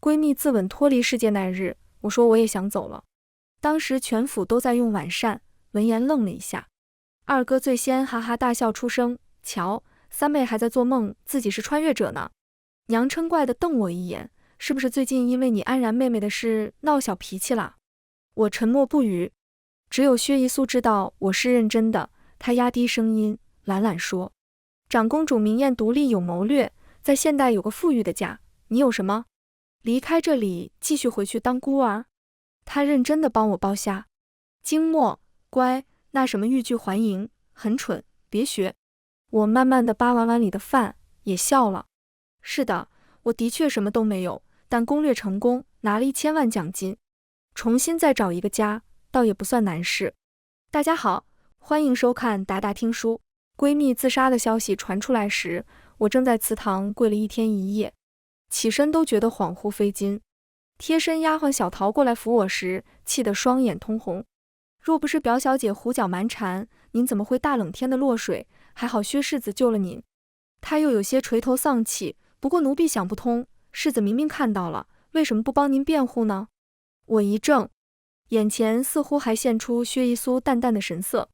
闺蜜自刎脱离世界那日，我说我也想走了。当时全府都在用晚膳，闻言愣了一下。二哥最先哈哈大笑出声，瞧，三妹还在做梦自己是穿越者呢。娘嗔怪地瞪我一眼，是不是最近因为你安然妹妹的事闹小脾气了？我沉默不语，只有薛姨苏知道我是认真的。她压低声音懒懒说，长公主明艳独立有谋略，在现代有个富裕的家，你有什么？离开这里继续回去当孤儿？她认真地帮我剥虾。经墨，乖，那什么欲拒还迎，很蠢，别学。我慢慢地扒完碗里的饭，也笑了。是的，我的确什么都没有，但攻略成功，拿了1000万奖金。重新再找一个家，倒也不算难事。大家好，欢迎收看达达听书。闺蜜自杀的消息传出来时，我正在祠堂跪了1天1夜，起身都觉得恍惚费劲。贴身丫鬟小桃过来扶我时，气得双眼通红。若不是表小姐胡搅蛮缠，您怎么会大冷天的落水？还好薛世子救了您。她又有些垂头丧气，不过奴婢想不通，世子明明看到了，为什么不帮您辩护呢？我一怔，眼前似乎还现出薛姨苏淡淡的神色。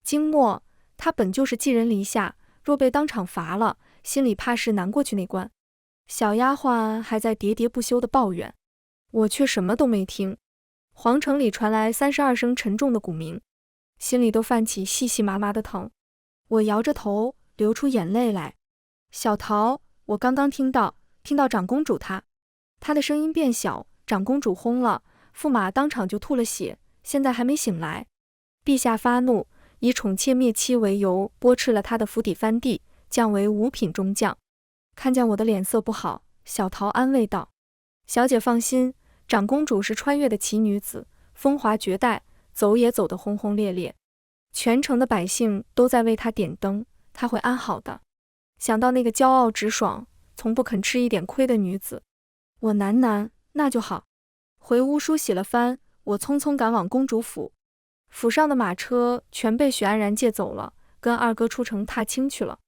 经墨，他本就是寄人篱下，若被当场罚了，心里怕是难过去那关。小丫鬟还在喋喋不休地抱怨，我却什么都没听。皇城里传来32声沉重的鼓鸣，心里都泛起细细麻麻的疼。我摇着头，流出眼泪来。小桃，我刚刚听到长公主她的声音变小，长公主轰了，驸马当场就吐了血，现在还没醒来。陛下发怒，以宠妾灭妻为由，剥斥了他的府邸藩地，降为5品中将。看见我的脸色不好，小桃安慰道：小姐放心，长公主是穿越的奇女子，风华绝代，走也走得轰轰烈烈，全城的百姓都在为她点灯，她会安好的。想到那个骄傲直爽，从不肯吃一点亏的女子，我喃，那就好。回屋梳洗了番，我匆匆赶往公主府。府上的马车全被许安然借走了，跟二哥出城踏青去了。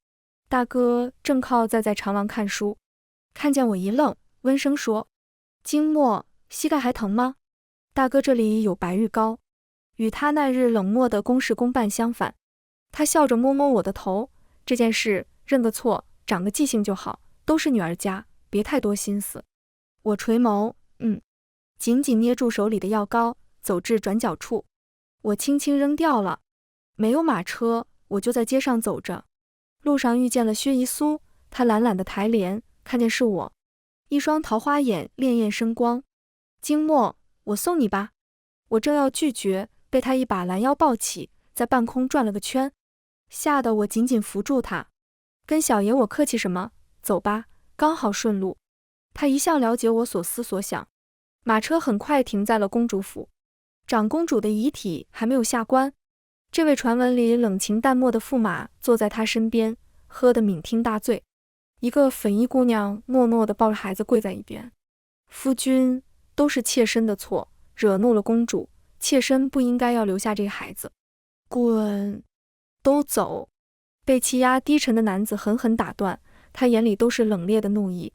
大哥正靠在长廊看书，看见我一愣，温声说：经墨，膝盖还疼吗？大哥这里有白玉膏。与他那日冷漠的公事公办相反，他笑着摸摸我的头，这件事认个错，长个记性就好，都是女儿家，别太多心思。我垂眸，紧紧捏住手里的药膏，走至转角处，我轻轻扔掉了。没有马车，我就在街上走着，路上遇见了薛姨苏，她懒懒的抬帘，看见是我，一双桃花眼潋滟生光。经墨，我送你吧。我正要拒绝，被他一把拦腰抱起，在半空转了个圈，吓得我紧紧扶住他。跟小爷我客气什么？走吧，刚好顺路。他一向了解我所思所想。马车很快停在了公主府，长公主的遗体还没有下棺。这位传闻里冷情淡漠的驸马坐在她身边，喝得酩酊大醉。一个粉衣姑娘诺诺地抱着孩子跪在一边。夫君，都是妾身的错，惹怒了公主，妾身不应该要留下这个孩子。滚，都走！被气压低沉的男子狠狠打断，他眼里都是冷冽的怒意。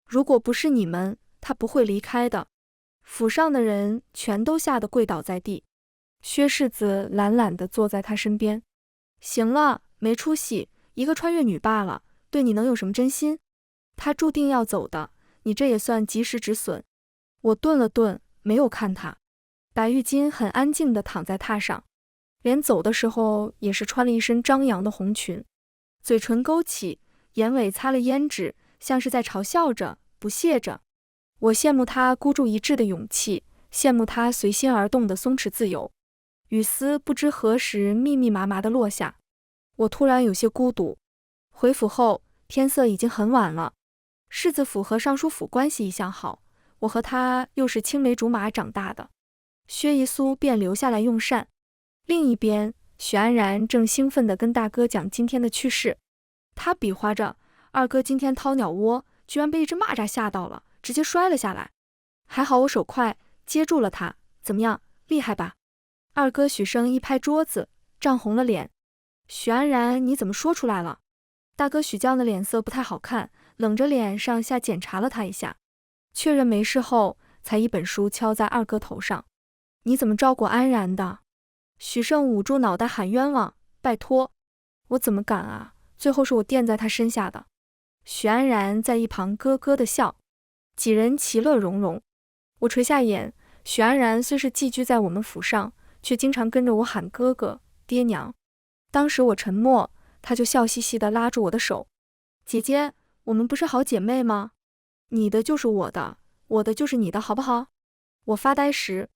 如果不是你们，他不会离开的。府上的人全都吓得跪倒在地。薛世子懒懒地坐在他身边。行了，没出息，一个穿越女罢了，对你能有什么真心？他注定要走的，你这也算及时止损。我顿了顿，没有看他。白玉巾很安静地躺在榻上，连走的时候也是穿了一身张扬的红裙，嘴唇勾起，眼尾擦了胭脂，像是在嘲笑着，不屑着。我羡慕他孤注一掷的勇气，羡慕他随心而动的松弛自由。雨丝不知何时密密麻麻地落下，我突然有些孤独。回府后，天色已经很晚了。世子府和尚书府关系一向好，我和他又是青梅竹马长大的，薛姨苏便留下来用膳。另一边，许安然正兴奋地跟大哥讲今天的趣事。他比划着，二哥今天掏鸟窝，居然被一只蚂蚱吓到了，直接摔了下来。还好我手快，接住了他。怎么样，厉害吧？二哥许生一拍桌子，涨红了脸。许安然，你怎么说出来了？大哥许将的脸色不太好看，冷着脸上下检查了他一下。确认没事后，才一本书敲在二哥头上。你怎么招果安然的？许胜捂住脑袋喊冤枉，拜托，我怎么敢啊？最后是我垫在他身下的。许安然在一旁咯咯的笑，几人其乐融融。我垂下眼，许安然虽是寄居在我们府上，却经常跟着我喊哥哥、爹娘。当时我沉默，他就笑嘻嘻地拉住我的手，姐姐，我们不是好姐妹吗？你的就是我的，我的就是你的，好不好？我发呆时，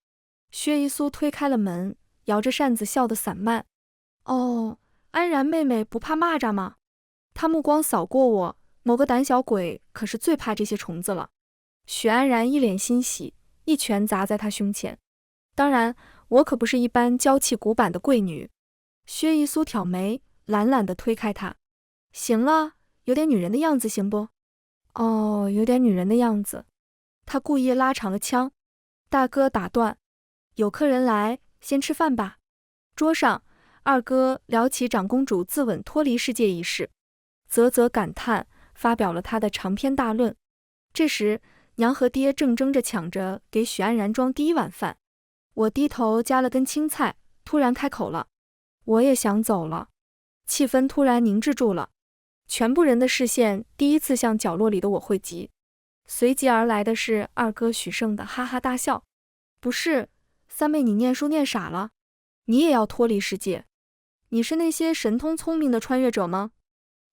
薛一苏推开了门，摇着扇子笑得散漫。哦，安然妹妹不怕蚂蚱吗？她目光扫过我，某个胆小鬼可是最怕这些虫子了。许安然一脸欣喜，一拳砸在他胸前。当然，我可不是一般娇气古板的贵女。薛一苏挑眉，懒懒地推开他。行了，有点女人的样子行不？哦，有点女人的样子。他故意拉长了腔。大哥打断，有客人来，先吃饭吧。桌上，二哥聊起长公主自刎脱离世界一事，啧啧感叹，发表了他的长篇大论。这时，娘和爹正争着抢着给许安然装第一碗饭。我低头夹了根青菜，突然开口了。我也想走了。气氛突然凝滞住了，全部人的视线第一次向角落里的我汇集，随即而来的是二哥许胜的哈哈大笑。不是，三妹你念书念傻了？你也要脱离世界？你是那些神通聪明的穿越者吗？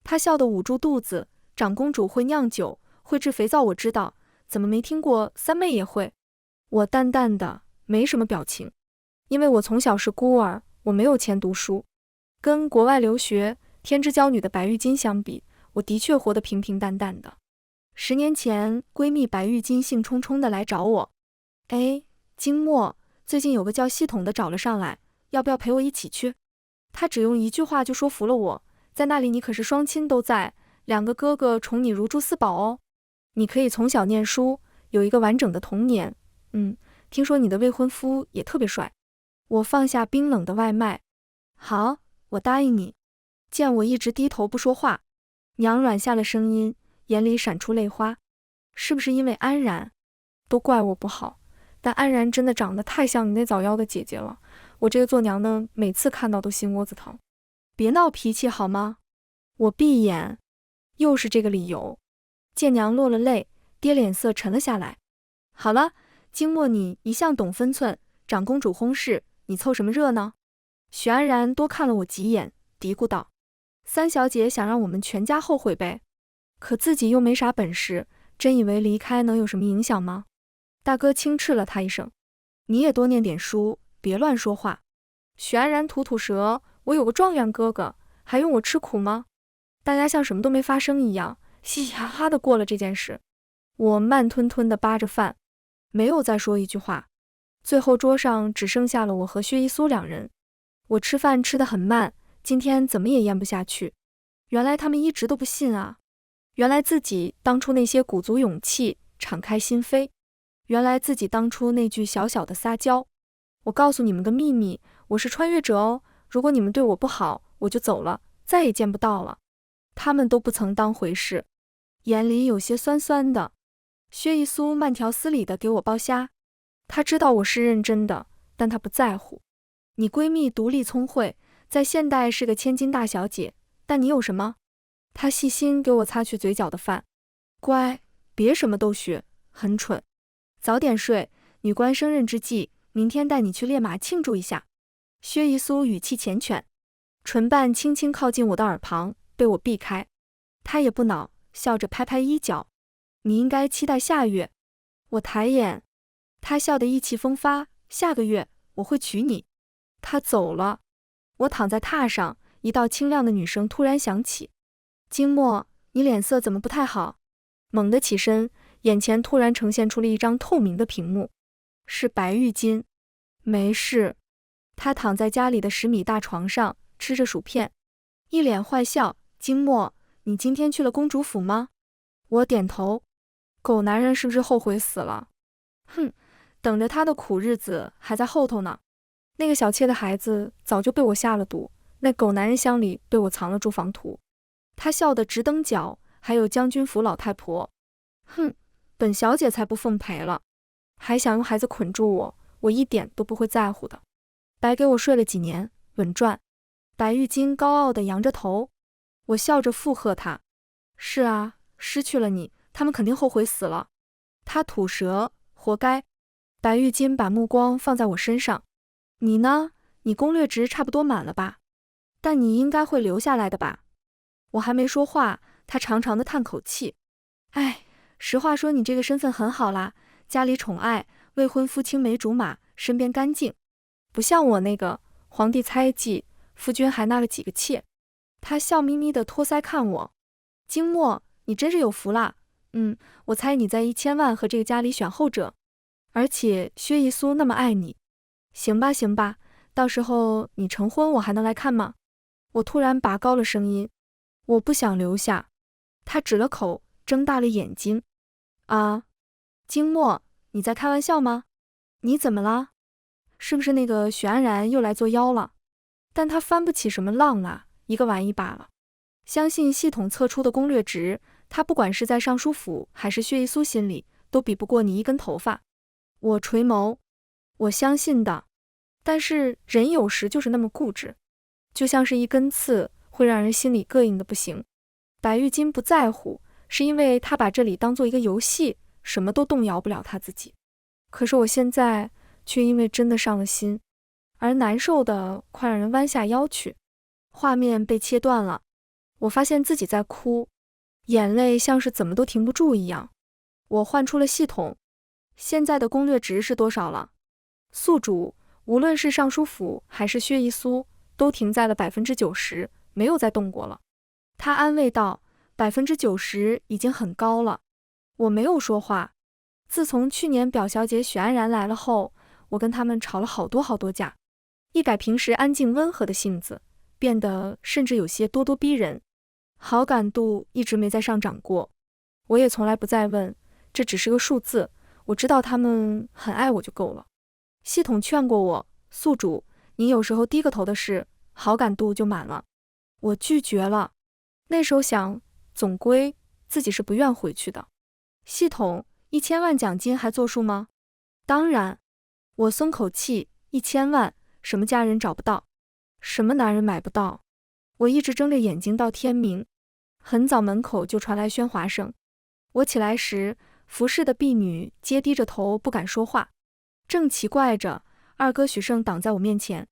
他笑得捂住肚子。长公主会酿酒，会制肥皂，我知道，怎么没听过三妹也会？我淡淡的，没什么表情，因为我从小是孤儿，我没有钱读书。跟国外留学天之娇女的白玉京相比，我的确活得平平淡淡的。10年前，闺蜜白玉京兴冲冲的来找我，哎，金墨，最近有个叫系统的找了上来，要不要陪我一起去？她只用一句话就说服了我，在那里你可是双亲都在，2个哥哥宠你如珠似宝哦，你可以从小念书，有一个完整的童年。听说你的未婚夫也特别帅。我放下冰冷的外卖，好，我答应你。见我一直低头不说话，娘软下了声音，眼里闪出泪花。是不是因为安然？都怪我不好，但安然真的长得太像你那早夭的姐姐了，我这个做娘的每次看到都心窝子疼。别闹脾气好吗？我闭眼，又是这个理由。见娘落了泪，爹脸色沉了下来。好了，经墨你一向懂分寸，长公主薨事，你凑什么热闹？许安然多看了我几眼，嘀咕道：三小姐想让我们全家后悔呗，可自己又没啥本事，真以为离开能有什么影响吗？大哥轻斥了他一声，你也多念点书，别乱说话。许安然吐吐舌，我有个状元哥哥，还用我吃苦吗？大家像什么都没发生一样，嘻嘻哈哈的过了这件事。我慢吞吞地扒着饭，没有再说一句话。最后桌上只剩下了我和薛一苏2人。我吃饭吃得很慢，今天怎么也咽不下去。原来他们一直都不信啊，原来自己当初那些鼓足勇气，敞开心扉，原来自己当初那句小小的撒娇。我告诉你们个秘密，我是穿越者哦，如果你们对我不好，我就走了，再也见不到了。他们都不曾当回事，眼里有些酸酸的。薛一苏慢条斯理地给我剥虾，他知道我是认真的，但他不在乎。你闺蜜独立聪慧，在现代是个千金大小姐，但你有什么？她细心给我擦去嘴角的饭。乖，别什么都学，很蠢。早点睡，女官升任之际，明天带你去练马庆祝一下。薛一苏语气缱绻，唇瓣轻轻靠近我的耳旁，被我避开。她也不恼，笑着拍拍衣角。你应该期待下月。我抬眼，她笑得意气风发，下个月我会娶你。她走了。我躺在榻上，一道清亮的女声突然响起：金墨，你脸色怎么不太好？猛地起身，眼前突然呈现出了一张透明的屏幕，是白玉金。没事。她躺在家里的10米大床上，吃着薯片，一脸坏笑。金墨，你今天去了公主府吗？我点头。狗男人是不是后悔死了？哼，等着他的苦日子还在后头呢。那个小妾的孩子早就被我下了毒，那狗男人箱里被我藏了住房图。他笑得直蹬脚，还有将军府老太婆。哼，本小姐才不奉陪了，还想用孩子捆住我，我一点都不会在乎的。白给我睡了几年，稳赚。白玉京高傲地扬着头，我笑着附和他，是啊，失去了你，他们肯定后悔死了。他吐舌，活该。白玉京把目光放在我身上，你呢？你攻略值差不多满了吧？但你应该会留下来的吧？我还没说话，他长长的叹口气，哎，实话说你这个身份很好啦，家里宠爱，未婚夫青梅竹马，身边干净，不像我那个皇帝猜忌，夫君还纳了几个妾。他笑眯眯的托腮看我，金墨，你真是有福啦。我猜你在1000万和这个家里选后者，而且薛一苏那么爱你。行吧行吧，到时候你成婚我还能来看吗？我突然拔高了声音，我不想留下。他止了口，睁大了眼睛。啊，金墨，你在开玩笑吗？你怎么了？是不是那个许安然又来作妖了？但他翻不起什么浪啦，一个玩意罢了。相信系统测出的攻略值，他不管是在尚书府还是薛一苏心里，都比不过你一根头发。我垂眸，我相信的。但是人有时就是那么固执，就像是一根刺，会让人心里膈应的不行。白玉京不在乎，是因为他把这里当做一个游戏，什么都动摇不了他自己。可是我现在却因为真的上了心，而难受的快让人弯下腰去。画面被切断了，我发现自己在哭，眼泪像是怎么都停不住一样。我换出了系统，现在的攻略值是多少了？宿主，无论是尚书府还是薛一苏，都停在了90%，没有再动过了。他安慰道，90%已经很高了。我没有说话。自从去年表小姐许安然来了后，我跟他们吵了好多架，一改平时安静温和的性子，变得甚至有些咄咄逼人。好感度一直没再上涨过，我也从来不再问，这只是个数字，我知道他们很爱我就够了。系统劝过我，宿主，你有时候低个头的事，好感度就满了。我拒绝了。那时候想，总归自己是不愿回去的。系统，1000万奖金还作数吗？当然。我松口气，1000万，什么家人找不到，什么男人买不到。我一直睁着眼睛到天明。很早门口就传来喧哗声，我起来时，服侍的婢女皆低着头不敢说话。正奇怪着，二哥许胜挡在我面前，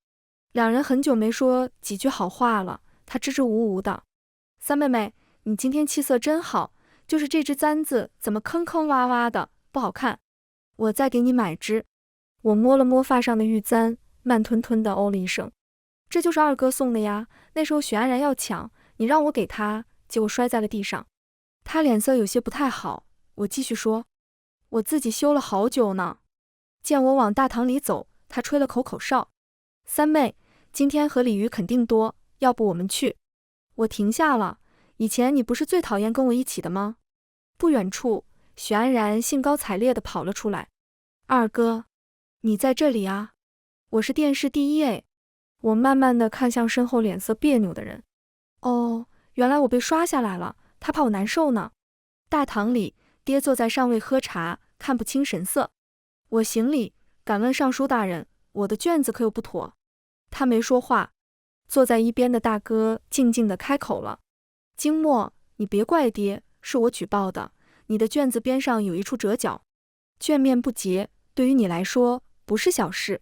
两人很久没说几句好话了。他支支吾吾的，三妹妹，你今天气色真好，就是这只簪子怎么坑坑洼洼的，不好看，我再给你买只。我摸了摸发上的玉簪，慢吞吞的哦了一声，这就是二哥送的呀，那时候许安然要抢，你让我给他，结果摔在了地上。他脸色有些不太好，我继续说，我自己修了好久呢。见我往大堂里走，他吹了口哨，三妹，今天和鲤鱼肯定多，要不我们去。我停下了，以前你不是最讨厌跟我一起的吗？不远处，许安然兴高采烈地跑了出来，二哥，你在这里啊？我是电视第一诶。我慢慢地看向身后脸色别扭的人，哦，原来我被刷下来了，他怕我难受呢。大堂里，爹坐在上位喝茶，看不清神色。我行礼，敢问尚书大人，我的卷子可有不妥？他没说话。坐在一边的大哥静静地开口了，金墨，你别怪爹，是我举报的，你的卷子边上有一处折角，卷面不洁，对于你来说不是小事。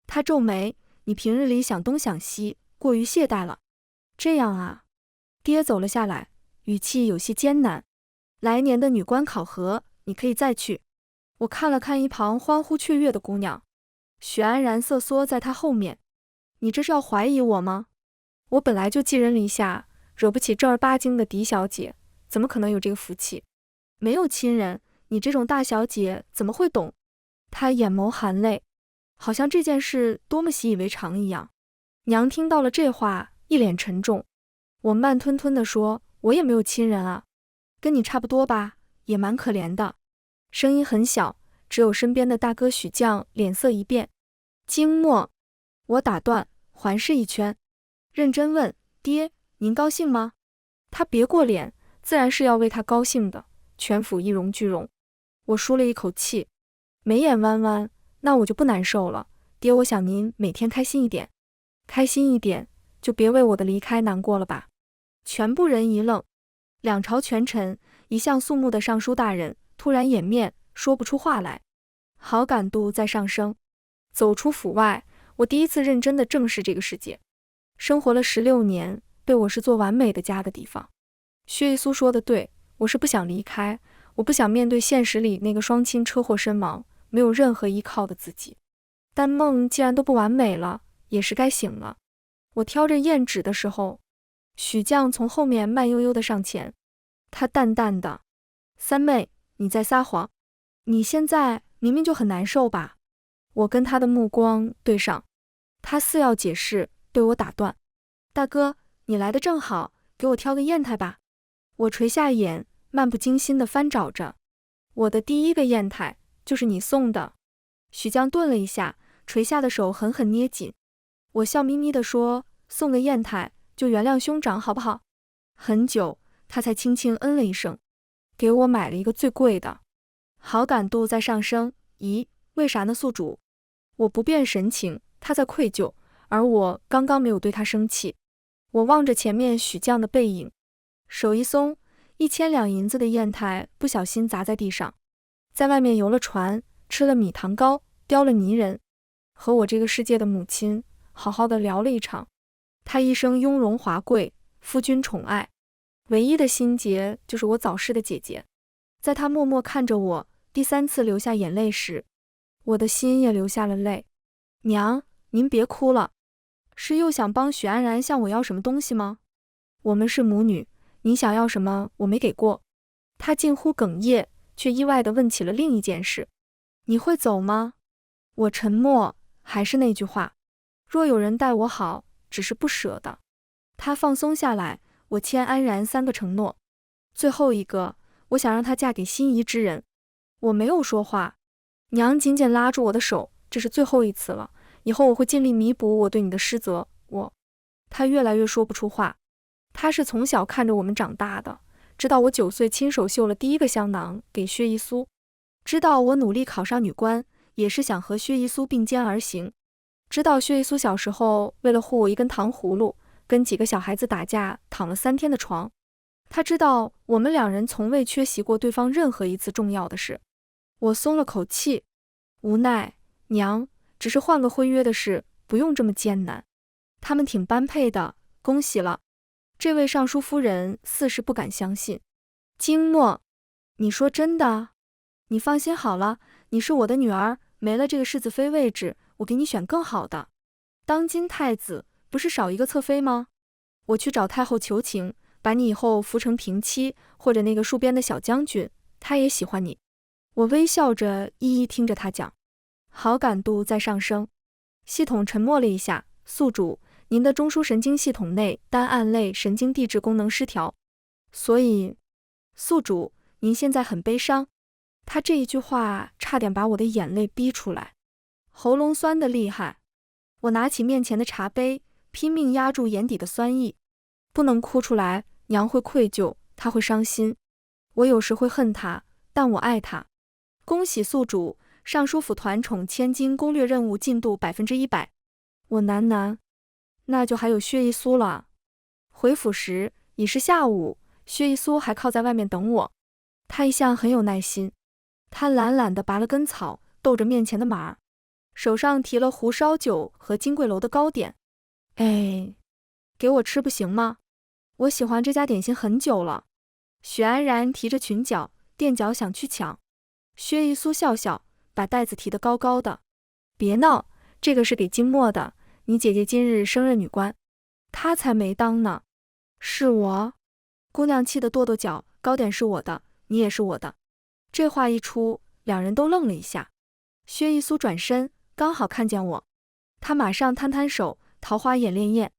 他皱眉，你平日里想东想西，过于懈怠了。这样啊。爹走了下来，语气有些艰难，来年的女官考核你可以再去。我看了看一旁欢呼雀跃的姑娘，许安然瑟缩在她后面，你这是要怀疑我吗？我本来就寄人篱下，惹不起正儿八经的狄小姐，怎么可能有这个福气？没有亲人，你这种大小姐怎么会懂？她眼眸含泪，好像这件事多么习以为常一样。娘听到了这话，一脸沉重。我慢吞吞地说，我也没有亲人啊，跟你差不多吧，也蛮可怜的。声音很小，只有身边的大哥许将脸色一变。经墨，我打断，环视一圈，认真问，爹，您高兴吗？他别过脸，自然是要为他高兴的，全府一荣俱荣。我舒了一口气，眉眼弯弯，那我就不难受了。爹，我想您每天开心一点，开心一点，就别为我的离开难过了吧。全部人一愣，两朝全沉，一向肃穆的尚书大人突然掩面，说不出话来。好感度在上升。走出府外，我第一次认真地正视这个世界。生活了16年，被我视作完美的家的地方。薛一苏说的对，我是不想离开，我不想面对现实里那个双亲车祸身亡，没有任何依靠的自己。但梦既然都不完美了，也是该醒了。我挑着砚纸的时候，许将从后面慢悠悠地上前，他淡淡的：“三妹，你在撒谎，你现在明明就很难受吧？”我跟他的目光对上，他似要解释，被我打断：“大哥，你来的正好，给我挑个砚台吧。”我垂下眼，漫不经心地翻找着，我的第一个砚台就是你送的。许将顿了一下，垂下的手狠狠捏紧。我笑眯眯地说：“送个砚台就原谅兄长好不好？”很久，他才轻轻嗯了一声，给我买了一个最贵的。好感度在上升。咦，为啥呢，宿主？我不变神情，他在愧疚，而我刚刚没有对他生气。我望着前面许将的背影，手一松，1000两银子的砚台不小心砸在地上，在外面游了船，吃了米糖糕，叼了泥人，和我这个世界的母亲好好的聊了一场。她一生雍容华贵，夫君宠爱，唯一的心结就是我早逝的姐姐。在她默默看着我第3次流下眼泪时，我的心也流下了泪。娘，您别哭了，是又想帮许安然向我要什么东西吗？我们是母女，你想要什么我没给过。她近乎哽咽，却意外地问起了另一件事：你会走吗？我沉默，还是那句话，若有人待我好，只是不舍得。她放松下来，我欠安然3个承诺，最后一个，我想让她嫁给心仪之人。我没有说话，娘紧紧拉住我的手，这是最后一次了，以后我会尽力弥补我对你的失责。她越来越说不出话。她是从小看着我们长大的，知道我9岁亲手绣了第一个香囊给薛一苏，知道我努力考上女官，也是想和薛一苏并肩而行，知道薛一苏小时候为了护我一根糖葫芦，跟几个小孩子打架，躺了3天的床。她知道我们2人从未缺席过对方任何一次重要的事。我松了口气，无奈，娘，只是换个婚约的事，不用这么艰难。他们挺般配的，恭喜了。这位尚书夫人似是不敢相信。惊诺，你说真的？你放心好了，你是我的女儿，没了这个世子妃位置，我给你选更好的。当今太子不是少一个侧妃吗？我去找太后求情，把你以后扶成平妻，或者那个戍边的小将军，他也喜欢你。我微笑着一一听着他讲，好感度在上升。系统沉默了一下，宿主，您的中枢神经系统内单胺类神经递质功能失调，所以，宿主，您现在很悲伤。他这一句话差点把我的眼泪逼出来，喉咙酸得厉害。我拿起面前的茶杯，拼命压住眼底的酸意，不能哭出来，娘会愧疚，她会伤心。我有时会恨她，但我爱她。恭喜宿主，尚书府团宠千金攻略任务进度100%。我喃，那就还有薛一苏了。回府时已是下午，薛一苏还靠在外面等我。他一向很有耐心，他懒懒地拔了根草，逗着面前的马儿，手上提了壶烧酒和金桂楼的糕点。哎，给我吃不行吗？我喜欢这家点心很久了。许安然提着裙角垫脚想去抢，薛一苏笑笑，把袋子提得高高的。别闹，这个是给金墨的，你姐姐今日升任女官，她才没当呢。是我？姑娘气得跺跺脚，糕点是我的，你也是我的。这话一出，2人都愣了一下。薛一苏转身，刚好看见我，他马上摊摊手，桃花眼潋滟。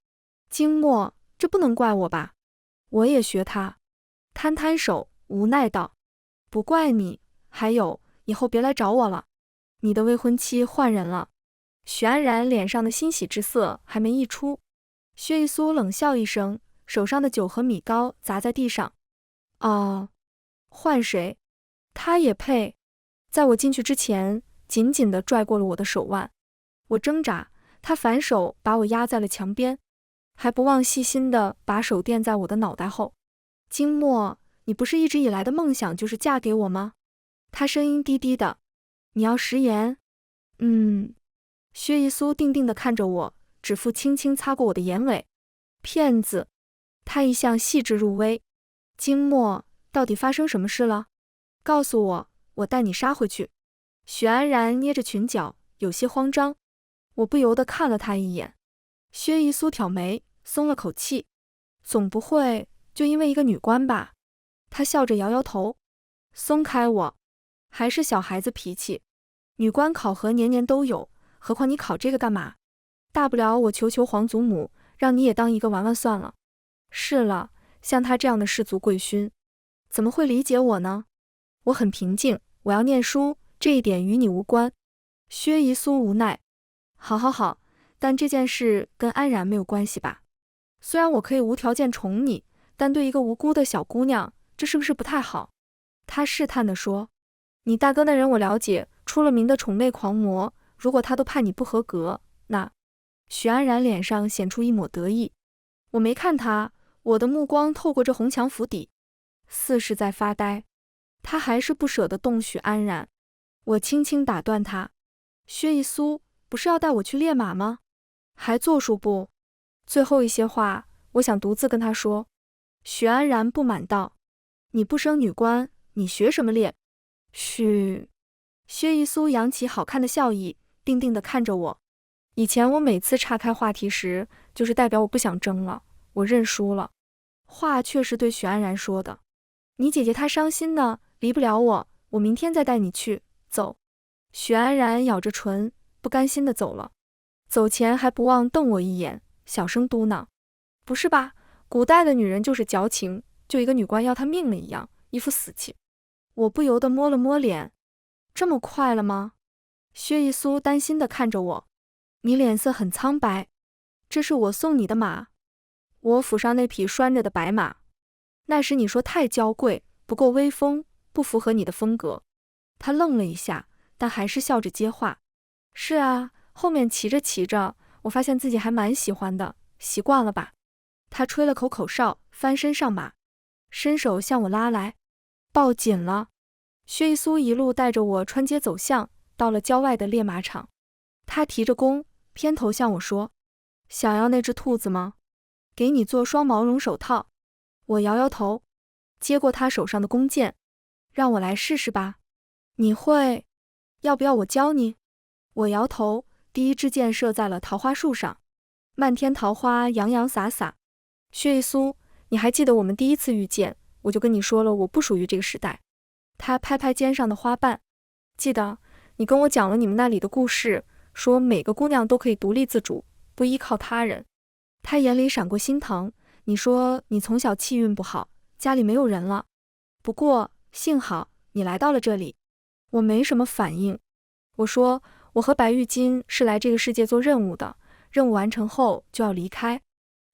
金墨，这不能怪我吧？我也学他，摊摊手，无奈道：不怪你，还有，以后别来找我了。你的未婚妻换人了。许安然脸上的欣喜之色还没溢出，薛一苏冷笑一声，手上的酒和米糕砸在地上。哦，换谁？他也配？在我进去之前，紧紧地拽过了我的手腕。我挣扎，他反手把我压在了墙边，还不忘细心地把手垫在我的脑袋后。金墨，你不是一直以来的梦想就是嫁给我吗？他声音低低的。你要食言？薛一苏定定地看着我，指腹轻轻擦过我的眼尾。骗子！他一向细致入微。金墨，到底发生什么事了？告诉我，我带你杀回去。许安然捏着裙角，有些慌张。我不由得看了他一眼。薛一苏挑眉，松了口气。总不会就因为一个女官吧？他笑着摇摇头。松开我，还是小孩子脾气。女官考核年年都有，何况你考这个干嘛？大不了我求求皇祖母，让你也当一个玩玩算了。是了，像他这样的氏族贵勋，怎么会理解我呢？我很平静，我要念书，这一点与你无关。薛一苏无奈。好，但这件事跟安然没有关系吧？虽然我可以无条件宠你，但对一个无辜的小姑娘，这是不是不太好？他试探地说。你大哥那人我了解，出了名的宠妹狂魔，如果他都判你不合格，那……许安然脸上显出一抹得意。我没看他，我的目光透过这红墙府邸，似是在发呆。他还是不舍得动许安然。我轻轻打断他。薛一苏，不是要带我去猎马吗？还作数不？最后一些话，我想独自跟他说。许安然不满道。你不生女官，你学什么猎？嘘。薛一苏扬起好看的笑意，定定地看着我。以前我每次岔开话题时，就是代表我不想争了，我认输了。话却是对许安然说的。你姐姐她伤心呢，离不了我，我明天再带你去。走。许安然咬着唇，不甘心地走了。走前还不忘瞪我一眼，小声嘟囔：不是吧，古代的女人就是矫情，就一个女官要她命了一样，一副死气。我不由得摸了摸脸。这么快了吗？薛一苏担心地看着我。你脸色很苍白。这是我送你的马，我府上那匹拴着的白马。那时你说太娇贵，不够威风，不符合你的风格。他愣了一下，但还是笑着接话。是啊，后面骑着骑着，我发现自己还蛮喜欢的，习惯了吧？他吹了口口哨，翻身上马，伸手向我拉来。抱紧了。薛一苏一路带着我穿街走巷，到了郊外的猎马场。他提着弓，偏头向我说：想要那只兔子吗？给你做双毛绒手套。我摇摇头，接过他手上的弓箭。让我来试试吧。你会？要不要我教你？我摇头，第一支箭射在了桃花树上，漫天桃花洋洋洒洒。薛一苏，你还记得我们第一次遇见，我就跟你说了我不属于这个时代。他拍拍肩上的花瓣。记得，你跟我讲了你们那里的故事，说每个姑娘都可以独立自主，不依靠他人。他眼里闪过心疼。你说你从小气运不好，家里没有人了。不过幸好你来到了这里。我没什么反应。我说我和白玉京是来这个世界做任务的，任务完成后就要离开。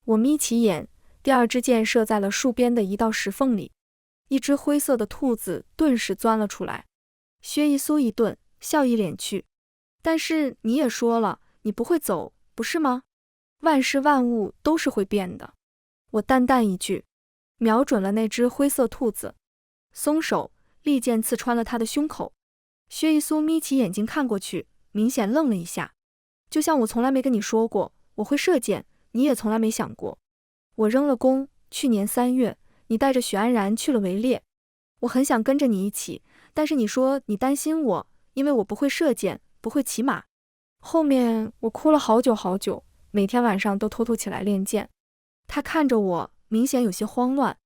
我眯起眼，第二支箭射在了树边的一道石缝里，一只灰色的兔子顿时钻了出来。薛一苏一顿，笑意敛去。但是你也说了，你不会走，不是吗？万事万物都是会变的。我淡淡一句，瞄准了那只灰色兔子，松手，利箭刺穿了他的胸口。薛一苏眯起眼睛看过去，明显愣了一下。就像我从来没跟你说过我会射箭，你也从来没想过。我扔了弓，去年3月，你带着许安然去了围猎。我很想跟着你一起，但是你说你担心我，因为我不会射箭，不会骑马。后面我哭了好久好久，每天晚上都偷偷起来练箭。他看着我，明显有些慌乱。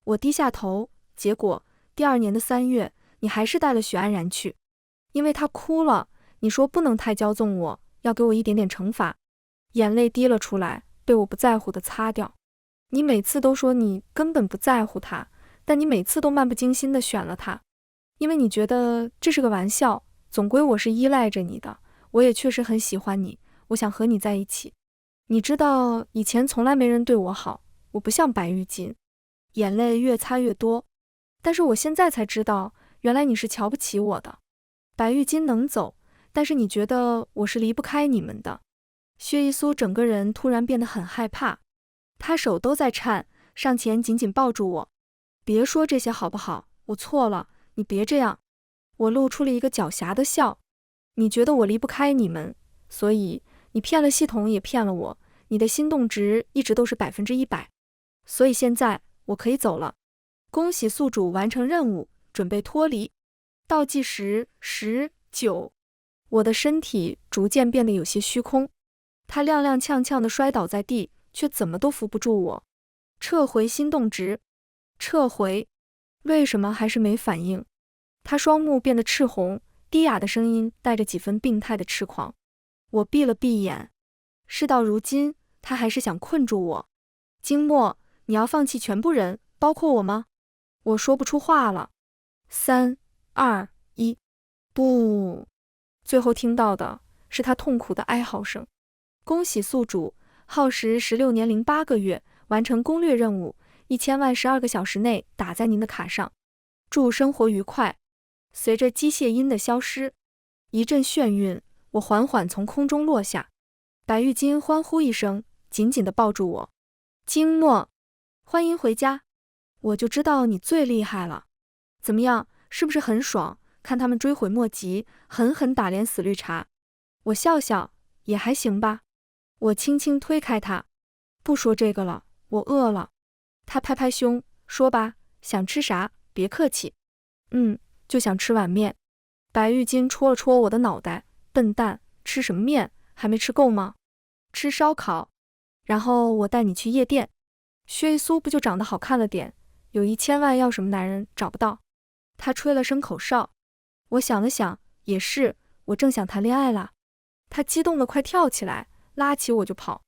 我低下头，结果第2年的3月，你还是带了许安然去。因为他哭了，你说不能太骄纵我，要给我一点点惩罚。眼泪滴了出来，被我不在乎地擦掉。你每次都说你根本不在乎他，但你每次都漫不经心地选了他，因为你觉得这是个玩笑，总归我是依赖着你的，我也确实很喜欢你，我想和你在一起。你知道以前从来没人对我好，我不像白玉锦。眼泪越擦越多。但是我现在才知道，原来你是瞧不起我的。白玉京能走，但是你觉得我是离不开你们的。薛一苏整个人突然变得很害怕，他手都在颤，上前紧紧抱住我。别说这些好不好？我错了，你别这样。我露出了一个狡黠的笑。你觉得我离不开你们，所以你骗了系统也骗了我，你的心动值一直都是100%，所以现在我可以走了。恭喜宿主完成任务，准备脱离。倒计时10、9，我的身体逐渐变得有些虚空。他踉踉跄跄地摔倒在地，却怎么都扶不住我。撤回心动值，撤回。为什么还是没反应？他双目变得赤红，低哑的声音带着几分病态的痴狂。我闭了闭眼，事到如今，他还是想困住我。金墨，你要放弃全部人，包括我吗？我说不出话了。3、2、1，不！最后听到的是他痛苦的哀嚎声。恭喜宿主，耗时16年08个月，完成攻略任务，1000万12个小时内打在您的卡上。祝生活愉快。随着机械音的消失，一阵眩晕，我缓缓从空中落下。白玉京欢呼一声，紧紧地抱住我。京墨，欢迎回家。我就知道你最厉害了。怎么样，是不是很爽？看他们追悔莫及，狠狠打脸死绿茶。我笑笑，也还行吧。我轻轻推开他，不说这个了，我饿了。他拍拍胸，说吧，想吃啥？别客气。就想吃碗面。白玉京戳了戳我的脑袋，笨蛋，吃什么面？还没吃够吗？吃烧烤。然后我带你去夜店。薛一苏不就长得好看了点，有1000万要什么男人找不到。他吹了声口哨。我想了想，也是，我正想谈恋爱啦。他激动得快跳起来，拉起我就跑。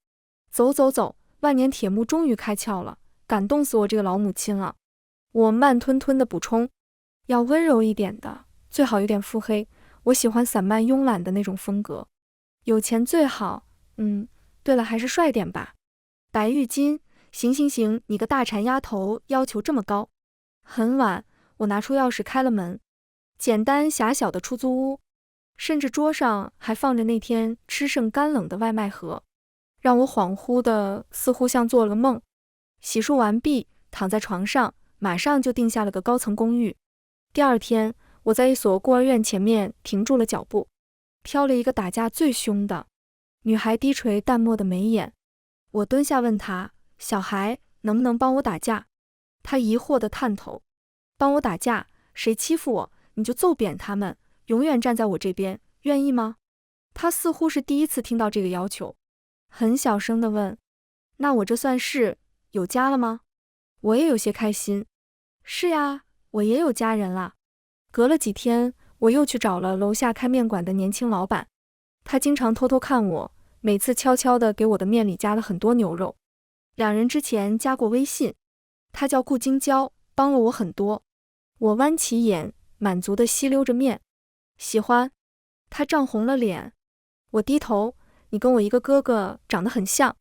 走走走，万年铁幕终于开窍了，感动死我这个老母亲了。我慢吞吞地补充，要温柔一点的，最好有点腹黑，我喜欢散漫慵懒的那种风格。有钱最好，对了，还是帅点吧。白玉京，行，你个大馋丫头，要求这么高。很晚，我拿出钥匙开了门。简单狭小的出租屋，甚至桌上还放着那天吃剩干冷的外卖盒，让我恍惚的似乎像做了个梦。洗漱完毕，躺在床上，马上就定下了个高层公寓。第二天，我在一所孤儿院前面停住了脚步，挑了一个打架最凶的女孩，低垂淡漠的眉眼。我蹲下问她，小孩能不能帮我打架？她疑惑地探头，帮我打架？谁欺负我，你就揍扁他们，永远站在我这边，愿意吗？她似乎是第一次听到这个要求，很小声地问，那我这算是有家了吗？我也有些开心。是呀，我也有家人啦。隔了几天，我又去找了楼下开面馆的年轻老板，他经常偷偷看我，每次悄悄地给我的面里加了很多牛肉。两人之前加过微信，他叫顾京娇，帮了我很多。我弯起眼，满足地吸溜着面。喜欢。他涨红了脸。我低头，你跟我一个哥哥长得很像。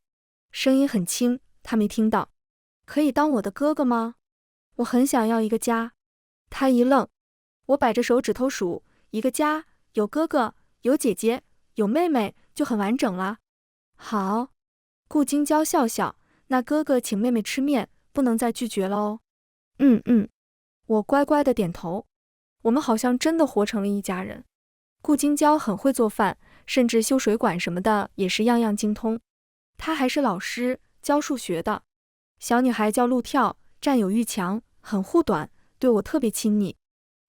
声音很轻，他没听到。可以当我的哥哥吗？我很想要一个家。他一愣。我摆着手指头数，一个家，有哥哥，有姐姐，有妹妹，就很完整了。好。顾京娇笑笑，那哥哥请妹妹吃面，不能再拒绝了哦。我乖乖的点头。我们好像真的活成了一家人。顾京娇很会做饭，甚至修水管什么的也是样样精通。她还是老师，教数学的。小女孩叫陆跳，占有欲强，很护短，对我特别亲昵。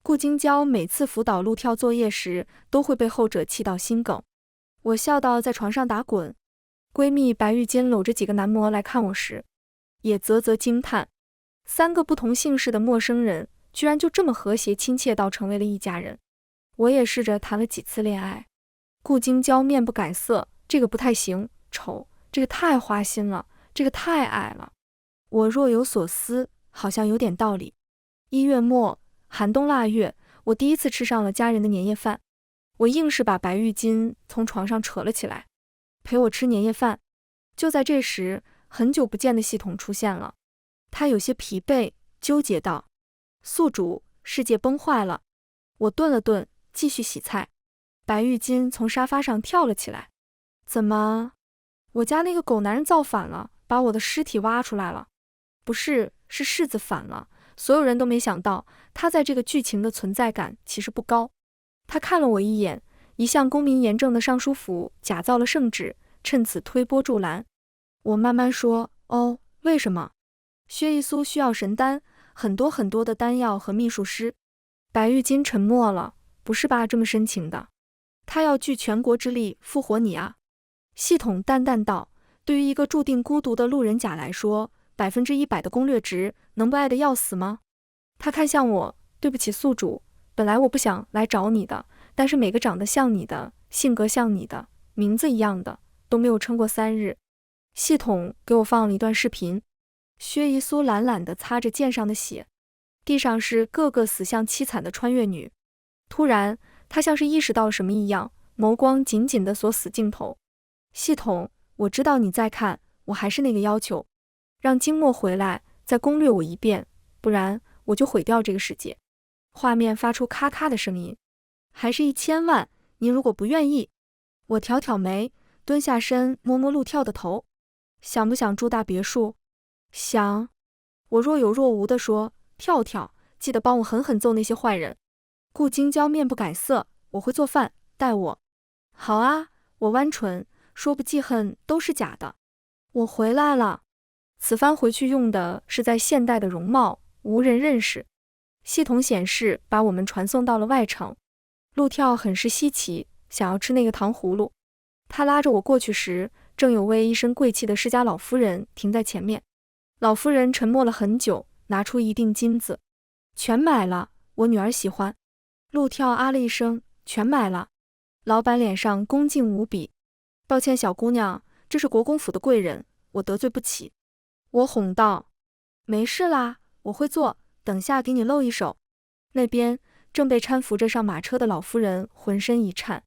顾京娇每次辅导陆跳作业时，都会被后者气到心梗。我笑到在床上打滚。闺蜜白玉京搂着几个男模来看我时，也啧啧惊叹，3个不同姓氏的陌生人，居然就这么和谐亲切到成为了一家人。我也试着谈了几次恋爱。顾京娇面不改色，这个不太行，丑，这个太花心了，这个太矮了。我若有所思，好像有点道理。1月末，寒冬腊月，我第一次吃上了家人的年夜饭。我硬是把白玉京从床上扯了起来，陪我吃年夜饭。就在这时，很久不见的系统出现了。他有些疲惫，纠结道：宿主，世界崩坏了。我顿了顿，继续洗菜。白玉金从沙发上跳了起来。怎么？我家那个狗男人造反了，把我的尸体挖出来了。不是，是柿子反了。所有人都没想到，他在这个剧情的存在感其实不高。他看了我一眼，一向公民严正的尚书府假造了圣旨，趁此推波助澜。我慢慢说，哦，为什么？薛一苏需要神丹，很多很多的丹药和秘术师。白玉金沉默了，不是吧，这么深情的。他要聚全国之力复活你啊。系统淡淡道，对于一个注定孤独的路人甲来说，100%的攻略值，能不爱得要死吗？他看向我，对不起宿主，本来我不想来找你的，但是每个长得像你的，性格像你的，名字一样的，都没有撑过3日。系统给我放了一段视频，薛一苏懒懒地擦着剑上的血，地上是个个死相凄惨的穿越女。突然，他像是意识到什么一样，眸光紧紧地锁死镜头。系统，我知道你在看，我还是那个要求，让金墨回来，再攻略我一遍，不然我就毁掉这个世界。画面发出咔咔的声音。还是1000万，您如果不愿意。我挑挑眉，蹲下身摸摸陆跳的头。想不想住大别墅？想。我若有若无地说，跳跳，记得帮我狠狠揍那些坏人。顾京娇面不改色，我会做饭，带我。好啊，我弯唇，说不记恨都是假的。我回来了。此番回去用的是在现代的容貌，无人认识。系统显示把我们传送到了外城。陆跳很是稀奇，想要吃那个糖葫芦。他拉着我过去时，正有位一身贵气的世家老夫人停在前面。老夫人沉默了很久，拿出一锭金子。全买了，我女儿喜欢。陆跳啊了一声，全买了。老板脸上恭敬无比。抱歉小姑娘，这是国公府的贵人，我得罪不起。我哄道，没事啦，我会做，等下给你露一手。那边正被搀扶着上马车的老夫人浑身一颤，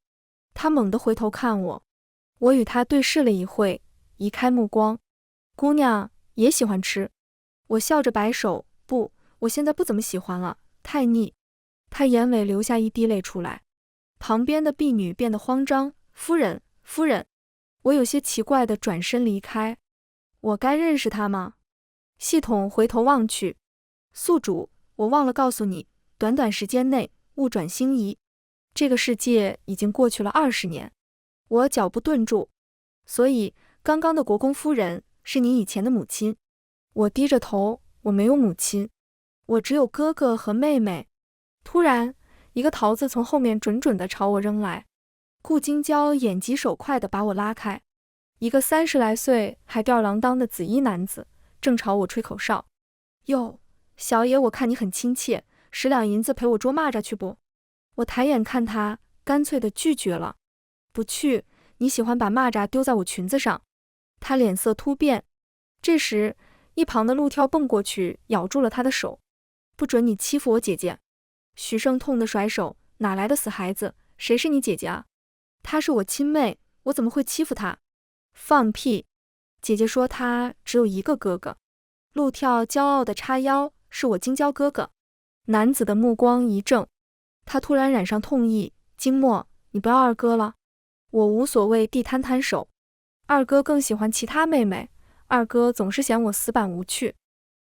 她猛地回头看我，我与她对视了一会，移开目光。姑娘也喜欢吃。我笑着摆手，不，我现在不怎么喜欢了，太腻。她眼尾流下一滴泪出来。旁边的婢女变得慌张，夫人，夫人。我有些奇怪地转身离开。我该认识她吗？系统回头望去。宿主，我忘了告诉你，短短时间内物转星移，这个世界已经过去了20年。我脚步顿住。所以刚刚的国公夫人是你以前的母亲？我低着头，我没有母亲，我只有哥哥和妹妹。突然，一个桃子从后面准准地朝我扔来。顾京娇眼疾手快地把我拉开。一个30来岁还吊儿郎当的紫衣男子正朝我吹口哨。哟，小野，我看你很亲切，10两银子陪我捉蚂蚱去不？我抬眼看他，干脆地拒绝了。不去，你喜欢把蚂蚱丢在我裙子上。他脸色突变。这时，一旁的陆跳蹦过去，咬住了他的手。不准你欺负我姐姐。许胜痛地甩手，哪来的死孩子，谁是你姐姐啊？她是我亲妹，我怎么会欺负她？放屁！姐姐说她只有一个哥哥。陆跳骄傲地叉腰，是我京娇哥哥。男子的目光一怔，他突然染上痛意。京墨，你不要二哥了。我无所谓地摊摊手。二哥更喜欢其他妹妹，二哥总是嫌我死板无趣。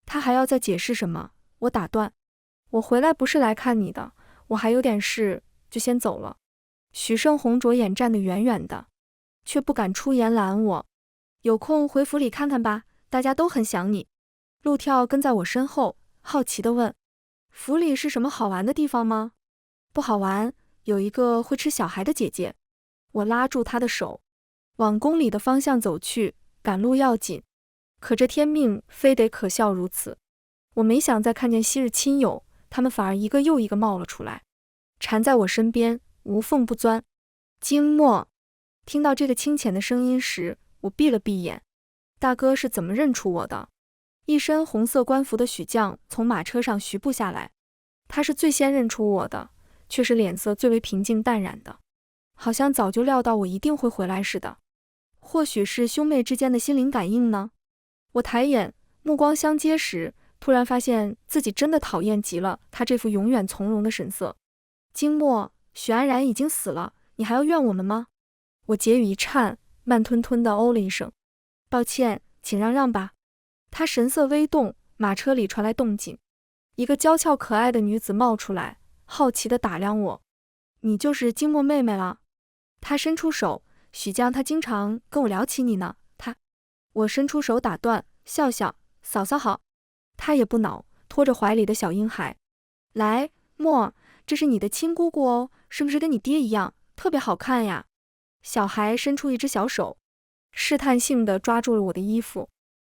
他还要再解释什么？我打断。我回来不是来看你的，我还有点事，就先走了。许胜红着眼站得远远的，却不敢出言拦我。有空回府里看看吧，大家都很想你。陆跳跟在我身后，好奇地问，府里是什么好玩的地方吗？不好玩，有一个会吃小孩的姐姐。我拉住她的手，往宫里的方向走去，赶路要紧。可这天命非得可笑如此。我没想再看见昔日亲友，他们反而一个又一个冒了出来，缠在我身边，无缝不钻。京墨。听到这个清浅的声音时，我闭了闭眼。大哥是怎么认出我的？一身红色官服的许将从马车上徐步下来，他是最先认出我的，却是脸色最为平静淡然的，好像早就料到我一定会回来似的。或许是兄妹之间的心灵感应呢？我抬眼，目光相接时，突然发现自己真的讨厌极了他这副永远从容的神色。京墨，许安然已经死了，你还要怨我们吗？我结语一颤，慢吞吞地哦了一声。抱歉，请让让吧。他神色微动，马车里传来动静，一个娇俏可爱的女子冒出来，好奇地打量我。你就是金墨妹妹了？她伸出手，许将她经常跟我聊起你呢。我伸出手打断，笑笑，嫂嫂好。她也不恼，拖着怀里的小婴孩，来，墨，这是你的亲姑姑哦，是不是跟你爹一样，特别好看呀？小孩伸出一只小手，试探性地抓住了我的衣服，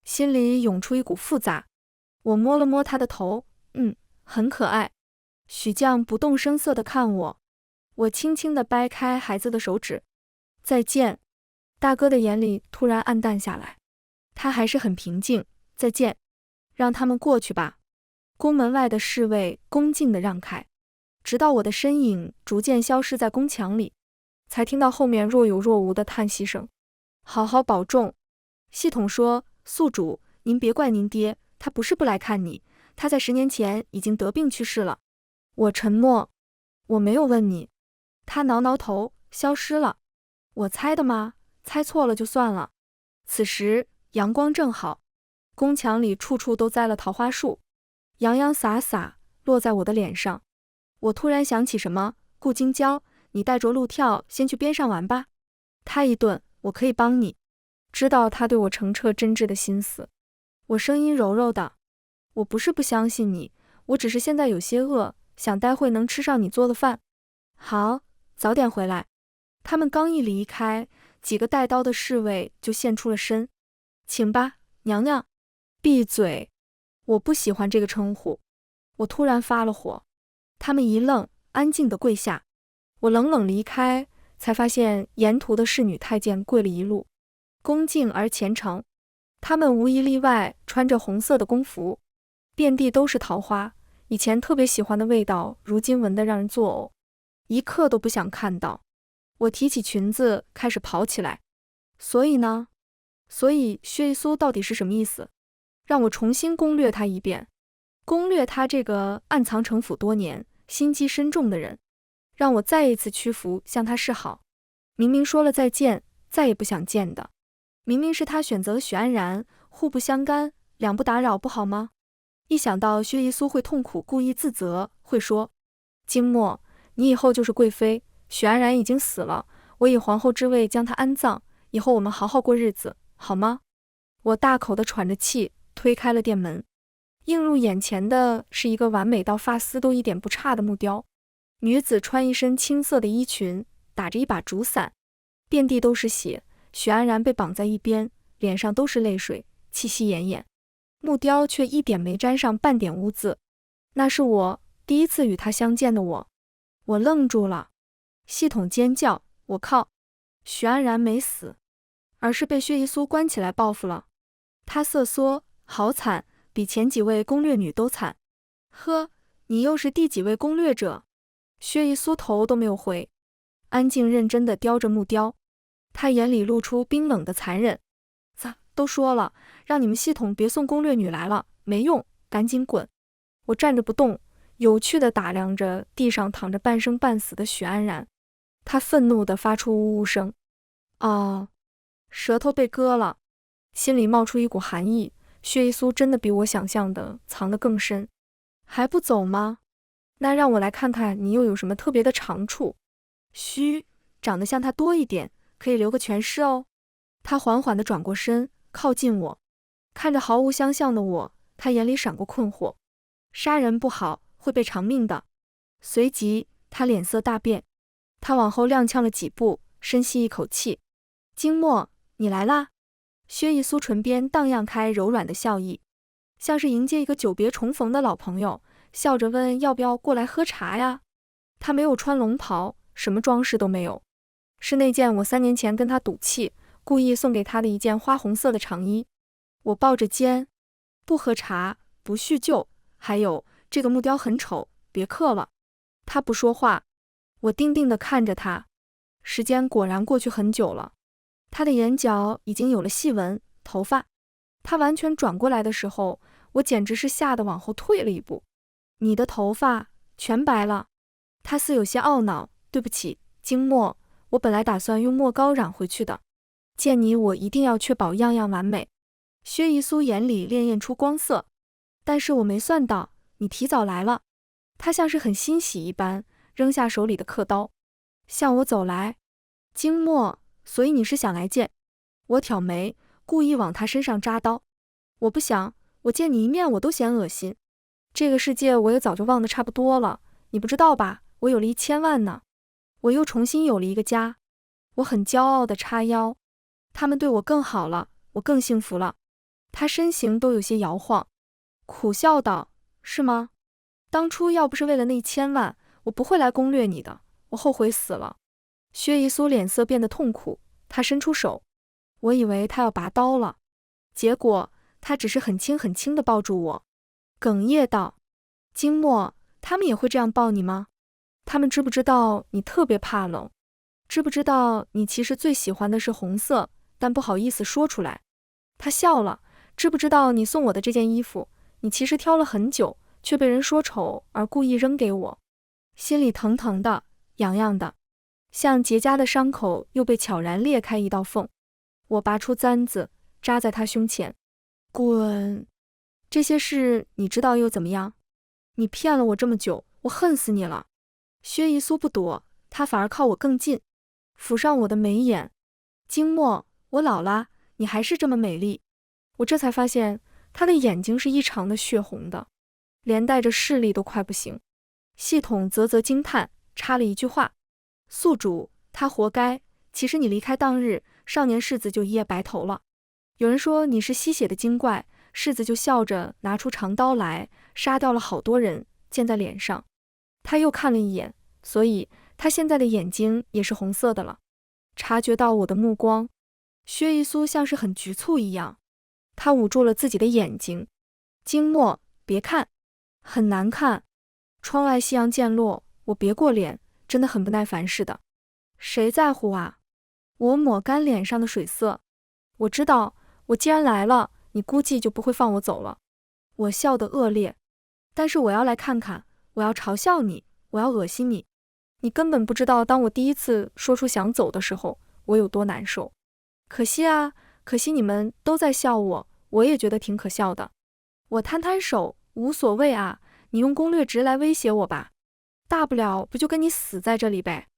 心里涌出一股复杂。我摸了摸他的头，很可爱。许将不动声色地看我，我轻轻地掰开孩子的手指。再见。大哥的眼里突然暗淡下来，他还是很平静。再见。让他们过去吧。宫门外的侍卫恭敬地让开，直到我的身影逐渐消失在宫墙里，才听到后面若有若无的叹息声。好好保重。系统说，宿主，您别怪您爹，他不是不来看你，他在10年前已经得病去世了。我沉默，我没有问你。他挠挠头，消失了。我猜的吗？猜错了就算了。此时阳光正好，宫墙里处处都栽了桃花树，洋洋洒洒落在我的脸上。我突然想起什么，顾京娇，你带着陆跳先去边上玩吧。他一顿，我可以帮你。知道他对我澄澈真挚的心思。我声音柔柔的，我不是不相信你，我只是现在有些饿，想待会能吃上你做的饭。好，早点回来。他们刚一离开，几个带刀的侍卫就现出了身。请吧，娘娘。闭嘴！我不喜欢这个称呼。我突然发了火。他们一愣，安静地跪下。我冷冷离开，才发现沿途的侍女太监跪了一路，恭敬而虔诚。他们无一例外穿着红色的宫服，遍地都是桃花，以前特别喜欢的味道，如今闻得让人作呕，一刻都不想看到。我提起裙子开始跑起来。所以呢？所以薛一苏到底是什么意思？让我重新攻略他一遍，攻略他这个暗藏城府多年、心机深重的人，让我再一次屈服，向他示好。明明说了再见，再也不想见的。明明是他选择了许安然，互不相干，两不打扰，不好吗？一想到薛一苏会痛苦，故意自责，会说：金墨，你以后就是贵妃，许安然已经死了，我以皇后之位将他安葬，以后我们好好过日子，好吗？我大口地喘着气，推开了店门。映入眼前的是一个完美到发丝都一点不差的木雕。女子穿一身青色的衣裙，打着一把竹伞，遍地都是血。许安然被绑在一边，脸上都是泪水，气息奄奄。木雕却一点没沾上半点污渍。那是我第一次与他相见的我。我愣住了。系统尖叫，我靠！许安然没死，而是被薛一苏关起来报复了。他瑟缩，好惨，比前几位攻略女都惨。呵，你又是第几位攻略者？薛一苏头都没有回，安静认真地雕着木雕，他眼里露出冰冷的残忍。都说了，让你们系统别送攻略女来了，没用，赶紧滚！我站着不动，有趣地打量着地上躺着半生半死的许安然。他愤怒地发出呜呜声。哦，舌头被割了，心里冒出一股寒意。薛一苏真的比我想象的藏得更深。还不走吗？那让我来看看你又有什么特别的长处。须，长得像他多一点，可以留个全尸哦。他缓缓地转过身，靠近我，看着毫无相像的我，他眼里闪过困惑。杀人不好，会被偿命的。随即他脸色大变，他往后踉跄了几步，深吸一口气。金墨，你来啦。薛一苏唇边荡漾开柔软的笑意，像是迎接一个久别重逢的老朋友，笑着问要不要过来喝茶呀。他没有穿龙袍，什么装饰都没有，是那件我3年前跟他赌气故意送给他的一件花红色的长衣。我抱着肩，不喝茶，不叙旧，还有这个木雕很丑，别刻了。他不说话，我定定地看着他。时间果然过去很久了，他的眼角已经有了细纹，头发。他完全转过来的时候，我简直是吓得往后退了一步。你的头发全白了。他似有些懊恼，对不起，经墨，我本来打算用墨膏染回去的。见你我一定要确保样样完美。薛姨苏眼里潋滟出光色，但是我没算到你提早来了。她像是很欣喜一般，扔下手里的刻刀，向我走来。经墨，所以你是想来见？我挑眉，故意往他身上扎刀。我不想，我见你一面我都嫌恶心。这个世界我也早就忘得差不多了，你不知道吧？我有了1000万呢，我又重新有了一个家。我很骄傲地叉腰，他们对我更好了，我更幸福了。他身形都有些摇晃，苦笑道：是吗？当初要不是为了那1000万，我不会来攻略你的，我后悔死了。薛姨苏脸色变得痛苦，她伸出手，我以为她要拔刀了，结果她只是很轻很轻地抱住我，哽咽道：经墨，他们也会这样抱你吗？他们知不知道你特别怕冷？知不知道你其实最喜欢的是红色，但不好意思说出来？他笑了，知不知道你送我的这件衣服，你其实挑了很久，却被人说丑而故意扔给我？心里疼疼的，痒痒的，像结痂的伤口又被悄然裂开一道缝。我拔出簪子，扎在他胸前。滚！这些事你知道又怎么样？你骗了我这么久，我恨死你了。薛姨苏不躲，她反而靠我更近，抚上我的眉眼。经墨，我老了，你还是这么美丽。我这才发现，她的眼睛是异常的血红的，连带着视力都快不行。系统啧啧惊叹，插了一句话：宿主，他活该。其实你离开当日，少年世子就一夜白头了。有人说你是吸血的精怪，世子就笑着拿出长刀来，杀掉了好多人，溅在脸上。他又看了一眼，所以他现在的眼睛也是红色的了。察觉到我的目光，薛姨苏像是很局促一样，他捂住了自己的眼睛。经墨，别看，很难看。窗外夕阳渐落，我别过脸，真的很不耐烦似的。谁在乎啊？我抹干脸上的水色。我知道，我既然来了，你估计就不会放我走了。我笑得恶劣，但是我要来看看，我要嘲笑你，我要恶心你。你根本不知道，当我第一次说出想走的时候，我有多难受。可惜啊，可惜你们都在笑我，我也觉得挺可笑的。我摊摊手，无所谓啊，你用攻略值来威胁我吧，大不了不就跟你死在这里呗。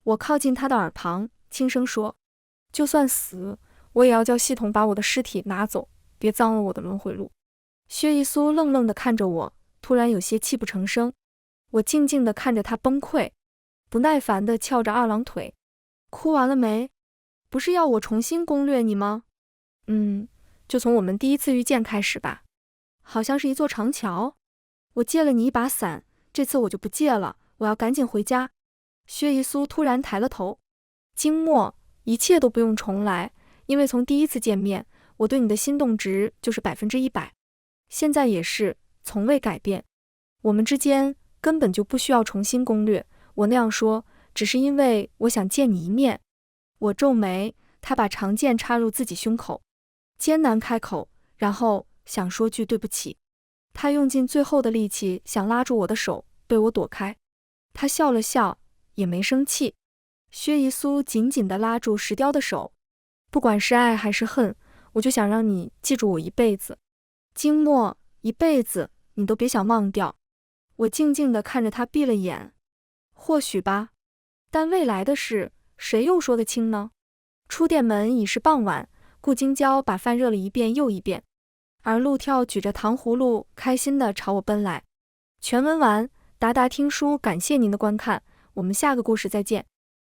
我靠近他的耳旁，轻声说，就算死，我也要叫系统把我的尸体拿走，别脏了我的轮回路。薛姨苏愣愣地看着我，突然有些泣不成声。我静静地看着他崩溃，不耐烦地翘着二郎腿。哭完了没？不是要我重新攻略你吗？就从我们第一次遇见开始吧。好像是一座长桥。我借了你一把伞，这次我就不借了，我要赶紧回家。薛姨苏突然抬了头。经墨，一切都不用重来，因为从第一次见面，我对你的心动值就是100%，现在也是，从未改变。我们之间根本就不需要重新攻略，我那样说，只是因为我想见你一面。我皱眉，他把长剑插入自己胸口，艰难开口，然后想说句对不起。他用尽最后的力气想拉住我的手，被我躲开。他笑了笑，也没生气。薛姨苏紧紧地拉住石雕的手，不管是爱还是恨，我就想让你记住我一辈子。经墨，一辈子你都别想忘掉。我静静地看着他，闭了眼。或许吧，但未来的事，谁又说得清呢？出店门已是傍晚，顾京娇把饭热了一遍又一遍，而陆跳举着糖葫芦，开心地朝我奔来。全文完，达达听书感谢您的观看，我们下个故事再见。